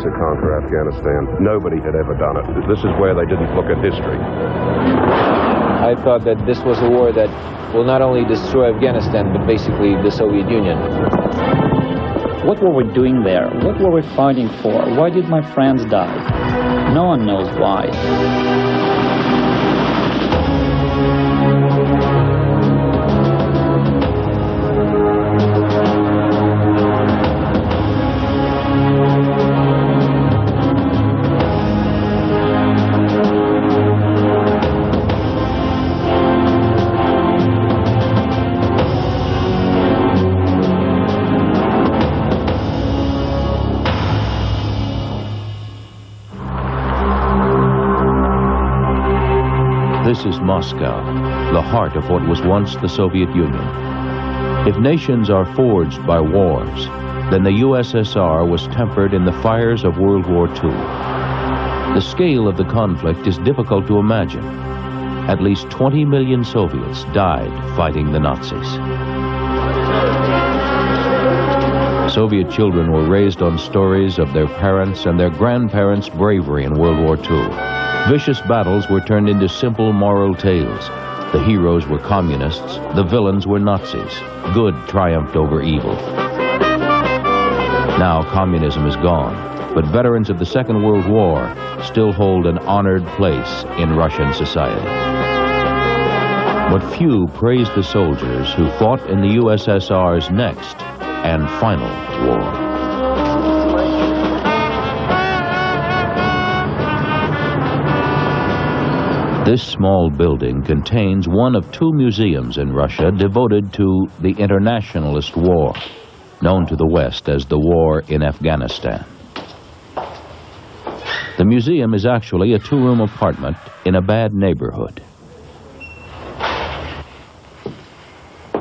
to conquer Afghanistan. Nobody had ever done it. This is where they didn't look at history. I thought that this was a war that will not only destroy Afghanistan, but basically the Soviet Union. What were we doing there? What were we fighting for? Why did my friends die? No one knows why. This is Moscow, the heart of what was once the Soviet Union. If nations are forged by wars, then the USSR was tempered in the fires of World War II. The scale of the conflict is difficult to imagine. At least 20 million Soviets died fighting the Nazis. Soviet children were raised on stories of their parents' and their grandparents' bravery in World War II. Vicious battles were turned into simple moral tales. The heroes were communists, the villains were Nazis. Good triumphed over evil. Now communism is gone, but veterans of the Second World War still hold an honored place in Russian society. But few praise the soldiers who fought in the USSR's next and final war. This small building contains one of two museums in Russia devoted to the internationalist war, known to the West as the war in Afghanistan. The museum is actually a two-room apartment in a bad neighborhood.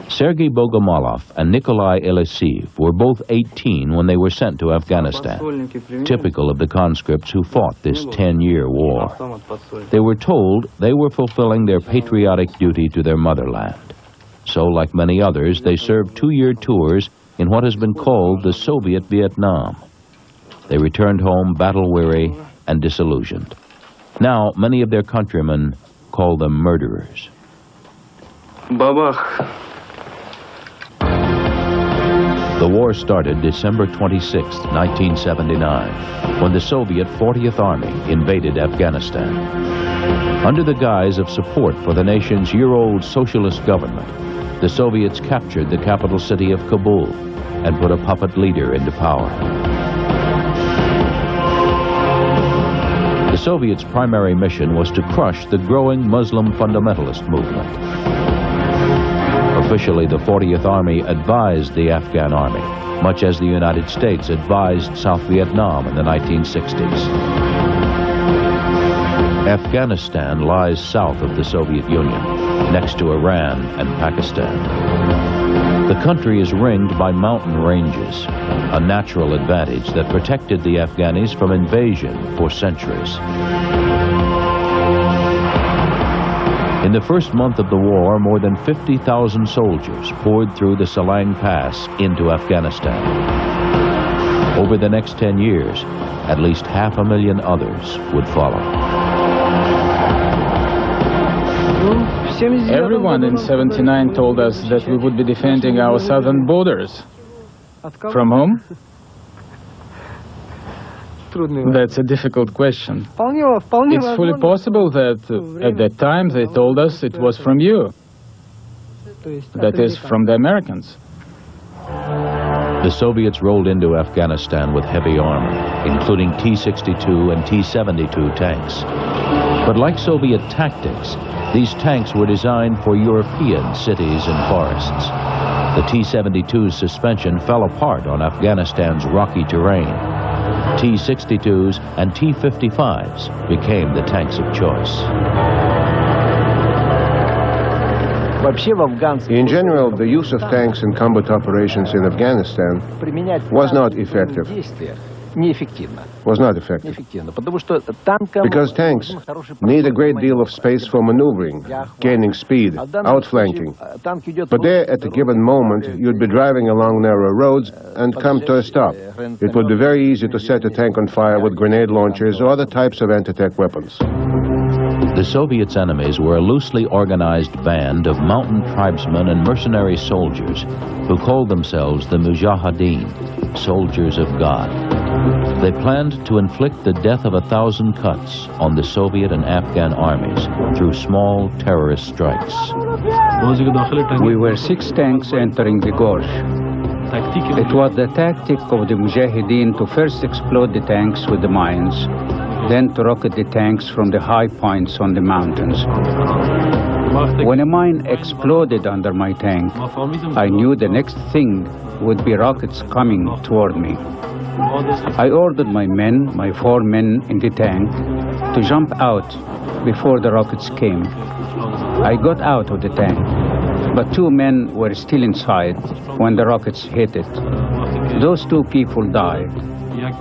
Sergei Bogomolov and Nikolai Eliseev were both 18 when they were sent to Afghanistan, typical of the conscripts who fought this 10-year war. They were told they were fulfilling their patriotic duty to their motherland. So, like many others, they served two-year tours in what has been called the Soviet Vietnam. They returned home battle-weary and disillusioned. Now, many of their countrymen call them murderers. Babach. The war started December 26, 1979, when the Soviet 40th Army invaded Afghanistan. Under the guise of support for the nation's year-old socialist government, the Soviets captured the capital city of Kabul and put a puppet leader into power. The Soviets' primary mission was to crush the growing Muslim fundamentalist movement. Officially, the 40th Army advised the Afghan army, much as the United States advised South Vietnam in the 1960s. Afghanistan lies south of the Soviet Union, next to Iran and Pakistan. The country is ringed by mountain ranges, a natural advantage that protected the Afghanis from invasion for centuries. In the first month of the war, more than 50,000 soldiers poured through the Salang Pass into Afghanistan. Over the next 10 years, at least 500,000 others would follow. Everyone in '79 told us that we would be defending our southern borders. From whom? That's a difficult question. It's fully possible that at that time they told us it was from you. That is, from the Americans. The Soviets rolled into Afghanistan with heavy armor, including T-62 and T-72 tanks. But like Soviet tactics, these tanks were designed for European cities and forests. The T-72's suspension fell apart on Afghanistan's rocky terrain. T-62s and T-55s became the tanks of choice. In general, the use of tanks in combat operations in Afghanistan was not effective. was not effective. Because tanks need a great deal of space for maneuvering, gaining speed, outflanking. But there, at a given moment, you'd be driving along narrow roads and come to a stop. It would be very easy to set a tank on fire with grenade launchers or other types of anti-tank weapons. The Soviets' enemies were a loosely organized band of mountain tribesmen and mercenary soldiers who called themselves the Mujahideen, soldiers of God. They planned to inflict the death of 1,000 cuts on the Soviet and Afghan armies through small terrorist strikes. We were 6 tanks entering the gorge. It was the tactic of the Mujahideen to first explode the tanks with the mines, then to rocket the tanks from the high points on the mountains. When a mine exploded under my tank, I knew the next thing would be rockets coming toward me. I ordered my men, my 4 men in the tank, to jump out before the rockets came. I got out of the tank, but 2 men were still inside when the rockets hit it. Those 2 people died.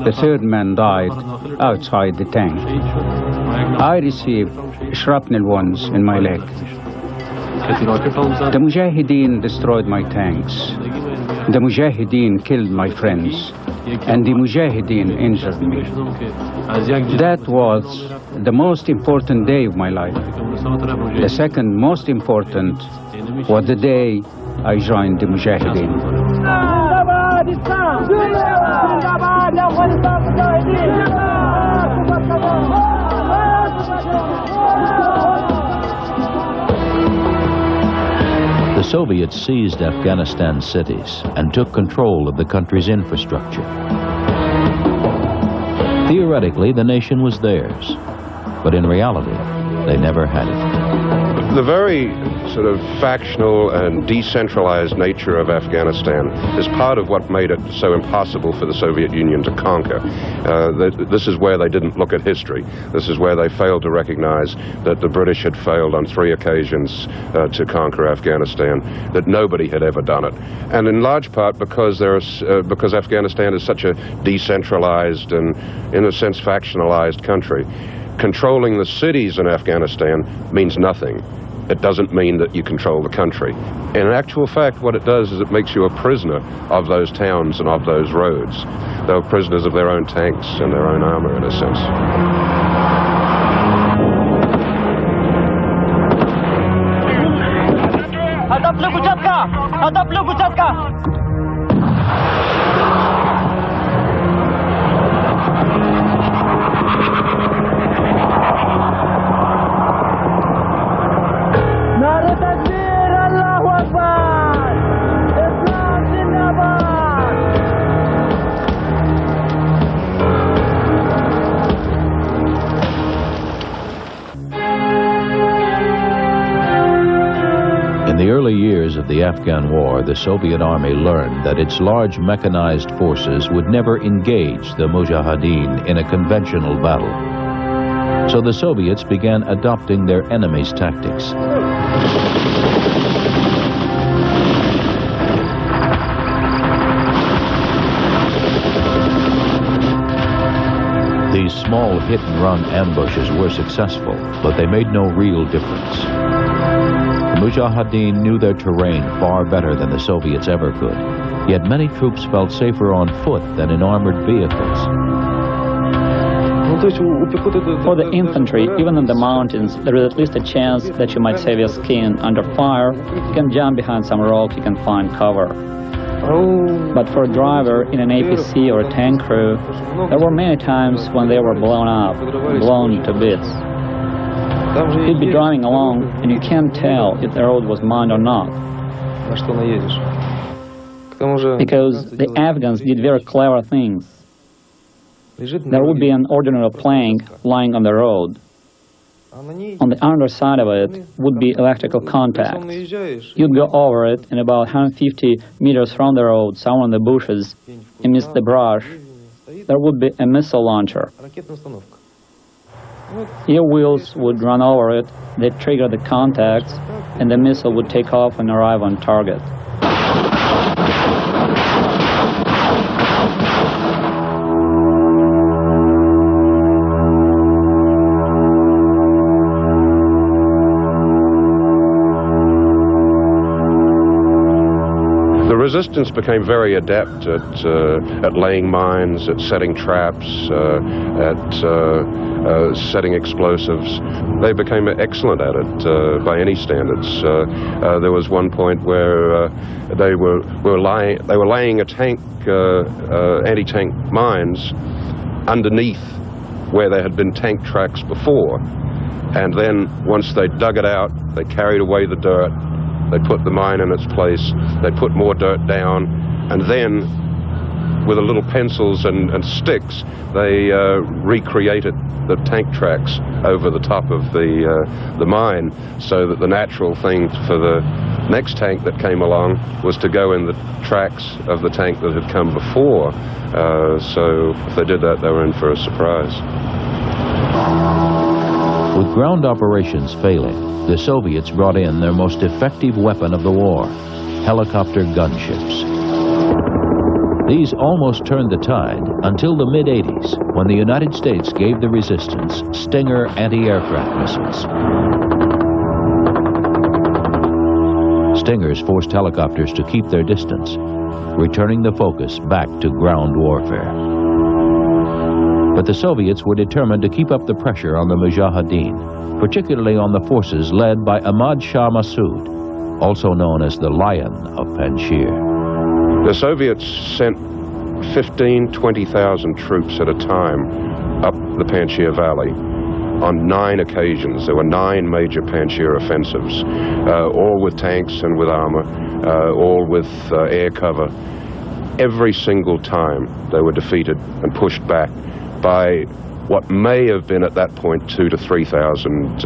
The 3rd man died outside the tank. I received shrapnel wounds in my leg. The Mujahideen destroyed my tanks. The Mujahideen killed my friends. And the Mujahideen injured me. That was the most important day of my life. The second most important was the day I joined the Mujahideen. The Soviets seized Afghanistan cities and took control of the country's infrastructure. Theoretically, the nation was theirs, but in reality, they never had it. The very sort of factional and decentralized nature of Afghanistan is part of what made it so impossible for the Soviet Union to conquer. This is where they didn't look at history. This is where they failed to recognize that the British had failed on 3 occasions to conquer Afghanistan, that nobody had ever done it. And in large part because Afghanistan is such a decentralized and, in a sense, factionalized country. Controlling the cities in Afghanistan means nothing. It doesn't mean that you control the country. In actual fact, what it does is it makes you a prisoner of those towns and of those roads. They're prisoners of their own tanks and their own armor, in a sense. In the early years of the Afghan war, the Soviet army learned that its large mechanized forces would never engage the Mujahideen in a conventional battle. So the Soviets began adopting their enemy's tactics. These small hit-and-run ambushes were successful, but they made no real difference. The Mujahideen knew their terrain far better than the Soviets ever could, yet many troops felt safer on foot than in armored vehicles. For the infantry, even in the mountains, there is at least a chance that you might save your skin under fire. You can jump behind some rock, you can find cover. But for a driver in an APC or a tank crew, there were many times when they were blown up, blown to bits. You'd be driving along and you can't tell if the road was mined or not. Because the Afghans did very clever things. There would be an ordinary plank lying on the road. On the underside of it would be electrical contact. You'd go over it, and about 150 meters from the road, somewhere in the bushes, amidst the brush, there would be a missile launcher. Your wheels would run over it, they'd trigger the contacts, and the missile would take off and arrive on target. resistance became very adept at laying mines, at setting traps, at setting explosives. They became excellent at it by any standards. There was one point where they were laying a tank, anti-tank mines underneath where there had been tank tracks before. And then once they dug it out, they carried away the dirt, they put the mine in its place, they put more dirt down, and then with a little pencils and sticks, they recreated the tank tracks over the top of the mine, so that the natural thing for the next tank that came along was to go in the tracks of the tank that had come before. So if they did that, they were in for a surprise. With ground operations failing, the Soviets brought in their most effective weapon of the war, helicopter gunships. These almost turned the tide until the mid-80s, when the United States gave the resistance Stinger anti-aircraft missiles. Stingers forced helicopters to keep their distance, returning the focus back to ground warfare. But the Soviets were determined to keep up the pressure on the Mujahideen, particularly on the forces led by Ahmad Shah Massoud, also known as the Lion of Panjshir. The Soviets sent 20,000 troops at a time up the Panjshir Valley on 9 occasions. There were 9 major Panjshir offensives, all with tanks and with armor, all with air cover. Every single time they were defeated and pushed back by what may have been at that point 2,000 to 3,000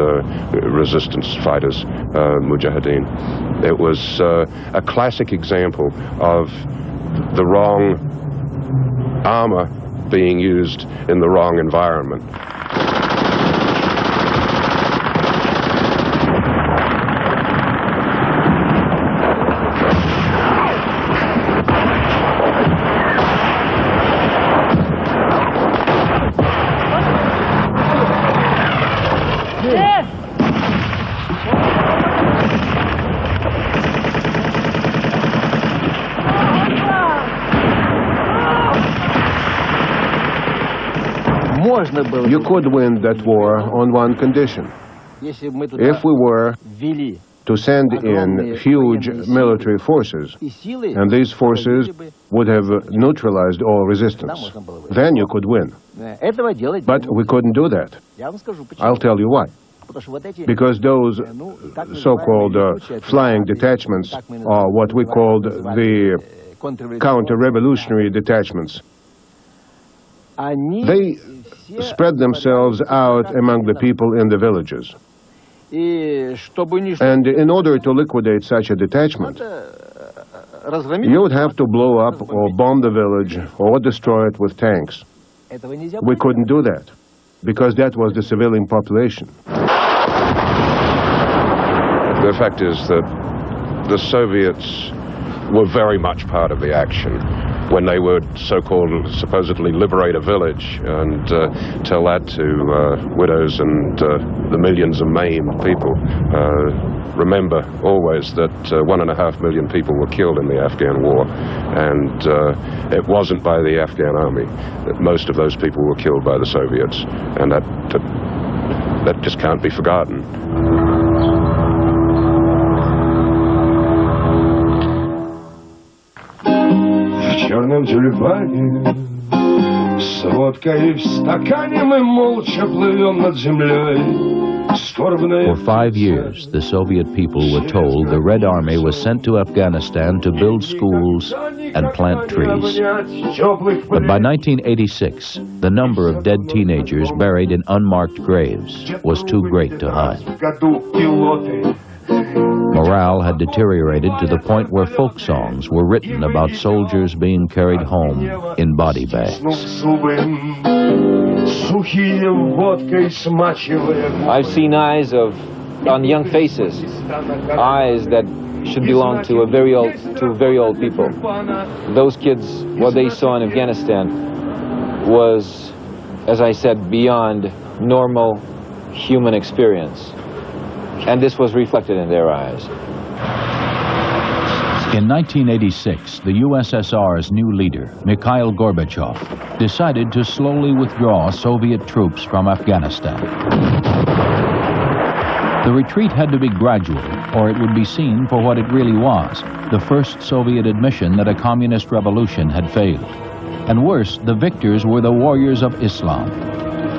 resistance fighters, Mujahideen. It was a classic example of the wrong armor being used in the wrong environment. You could win that war on one condition. If we were to send in huge military forces, and these forces would have neutralized all resistance, then you could win. But we couldn't do that. I'll tell you why. Because those so-called flying detachments are what we called the counter-revolutionary detachments. They spread themselves out among the people in the villages. And in order to liquidate such a detachment, you would have to blow up or bomb the village or destroy it with tanks. We couldn't do that, because that was the civilian population. The fact is that the Soviets were very much part of the action when they would so-called supposedly liberate a village and tell that to widows and the millions of maimed people. Remember always that 1.5 million people were killed in the Afghan war, and it wasn't by the Afghan army. Most of those people were killed by the Soviets, and that just can't be forgotten. В черном тюльпане с водкой в стакане мы молча плывем над землей. For 5 years, the Soviet people were told the Red Army was sent to Afghanistan to build schools and plant trees. But by 1986, the number of dead teenagers buried in unmarked graves was too great to hide. Morale had deteriorated to the point where folk songs were written about soldiers being carried home in body bags. I've seen eyes on young faces, eyes that should belong to very old people. Those kids, what they saw in Afghanistan was, as I said, beyond normal human experience. And this was reflected in their eyes. In 1986, the USSR's new leader, Mikhail Gorbachev, decided to slowly withdraw Soviet troops from Afghanistan. The retreat had to be gradual, or it would be seen for what it really was, the first Soviet admission that a communist revolution had failed. And worse, the victors were the warriors of Islam.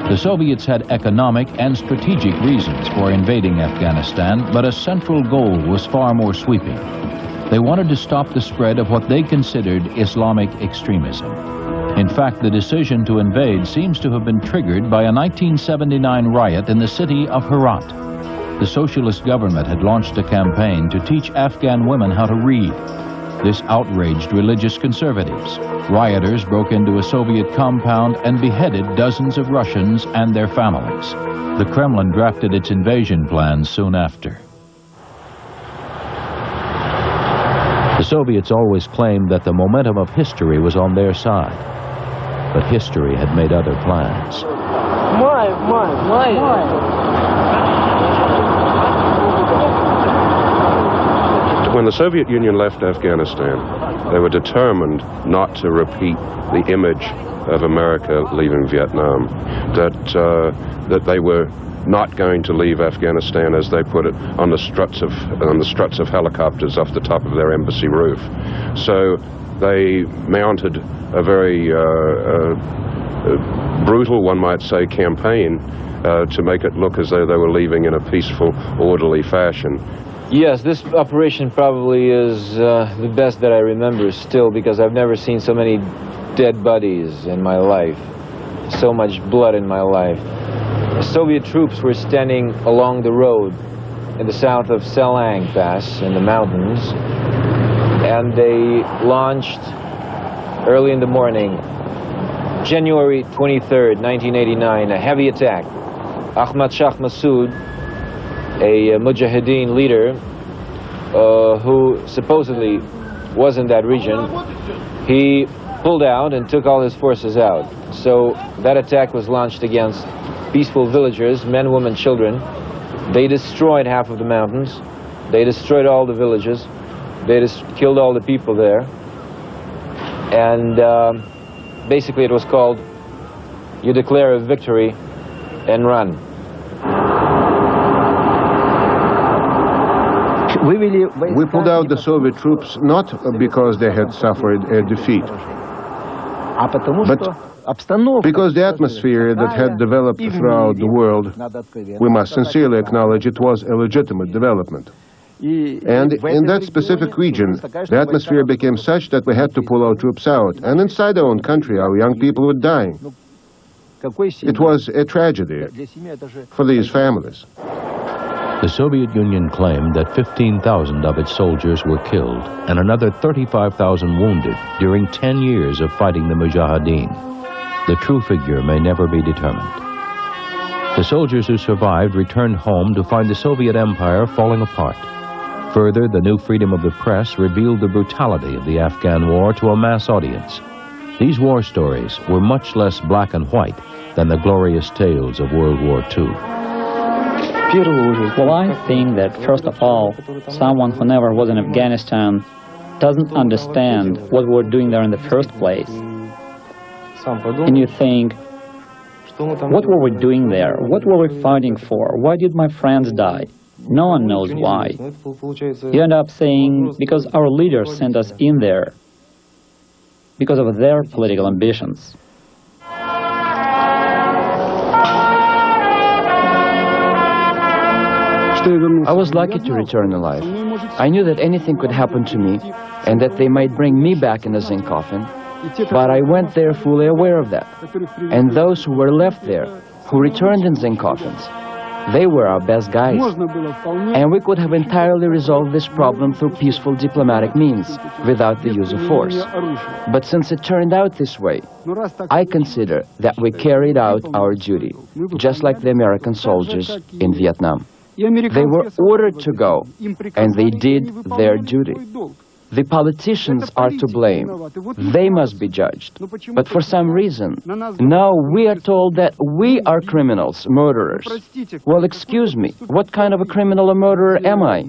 The Soviets had economic and strategic reasons for invading Afghanistan, but a central goal was far more sweeping. They wanted to stop the spread of what they considered Islamic extremism. In fact, the decision to invade seems to have been triggered by a 1979 riot in the city of Herat. The socialist government had launched a campaign to teach Afghan women how to read. This outraged religious conservatives. Rioters broke into a Soviet compound and beheaded dozens of Russians and their families. The Kremlin drafted its invasion plans soon after. The Soviets always claimed that the momentum of history was on their side, but history had made other plans. When the Soviet Union left Afghanistan, they were determined not to repeat the image of America leaving Vietnam, that they were not going to leave Afghanistan, as they put it, on the struts of helicopters off the top of their embassy roof. So they mounted a very brutal, one might say, campaign to make it look as though they were leaving in a peaceful, orderly fashion. Yes, this operation probably is the best that I remember still, because I've never seen so many dead bodies in my life, so much blood in my life. Soviet troops were standing along the road in the south of Selang Pass in the mountains, and they launched early in the morning, January 23rd, 1989, a heavy attack. Ahmad Shah Massoud, a Mujahideen leader who supposedly was in that region, he pulled out and took all his forces out. So that attack was launched against peaceful villagers, men, women, children. They destroyed half of the mountains. They destroyed all the villages. They just killed all the people there. And basically it was called, you declare a victory and run. We pulled out the Soviet troops not because they had suffered a defeat, but because the atmosphere that had developed throughout the world, we must sincerely acknowledge it was a legitimate development. And in that specific region, the atmosphere became such that we had to pull our troops out. And inside our own country, our young people were dying. It was a tragedy for these families. The Soviet Union claimed that 15,000 of its soldiers were killed and another 35,000 wounded during 10 years of fighting the Mujahideen. The true figure may never be determined. The soldiers who survived returned home to find the Soviet Empire falling apart. Further, the new freedom of the press revealed the brutality of the Afghan war to a mass audience. These war stories were much less black and white than the glorious tales of World War II. Well, I think that, first of all, someone who never was in Afghanistan doesn't understand what we're doing there in the first place. And you think, what were we doing there? What were we fighting for? Why did my friends die? No one knows why. You end up saying, because our leaders sent us in there, because of their political ambitions. I was lucky to return alive. I knew that anything could happen to me and that they might bring me back in a zinc coffin, but I went there fully aware of that. And those who were left there, who returned in zinc coffins, they were our best guys. And we could have entirely resolved this problem through peaceful diplomatic means, without the use of force. But since it turned out this way, I consider that we carried out our duty, just like the American soldiers in Vietnam. They were ordered to go, and they did their duty. The politicians are to blame. They must be judged. But for some reason, now we are told that we are criminals, murderers. Well, excuse me, what kind of a criminal or murderer am I?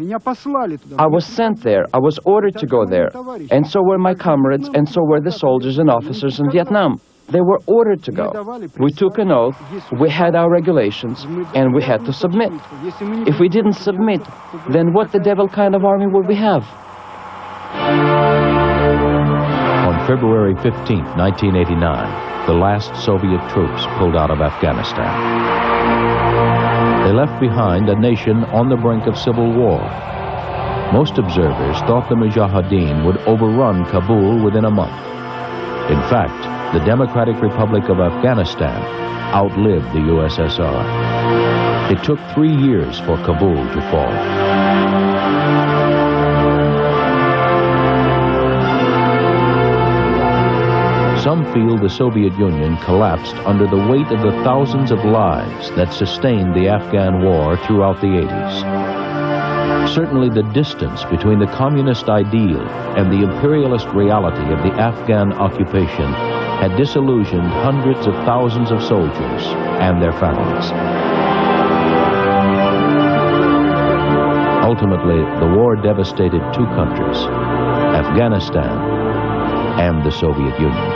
I was sent there, I was ordered to go there, and so were my comrades, and so were the soldiers and officers in Vietnam. They were ordered to go. We took an oath, we had our regulations, and we had to submit. If we didn't submit, then what the devil kind of army would we have? On February 15, 1989, the last Soviet troops pulled out of Afghanistan. They left behind a nation on the brink of civil war. Most observers thought the Mujahideen would overrun Kabul within a month. In fact, the Democratic Republic of Afghanistan outlived the USSR. It took 3 years for Kabul to fall. Some feel the Soviet Union collapsed under the weight of the thousands of lives that sustained the Afghan war throughout the 80s. Certainly the distance between the communist ideal and the imperialist reality of the Afghan occupation had disillusioned hundreds of thousands of soldiers and their families. Ultimately, the war devastated 2 countries, Afghanistan and the Soviet Union.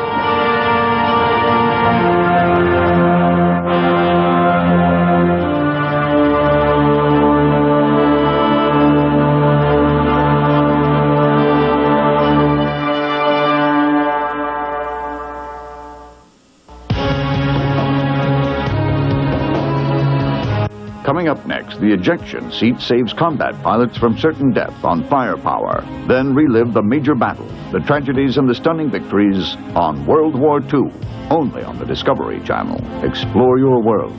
Coming up next, the ejection seat saves combat pilots from certain death on firepower. Then relive the major battles, the tragedies and the stunning victories on World War II. Only on the Discovery Channel. Explore your world.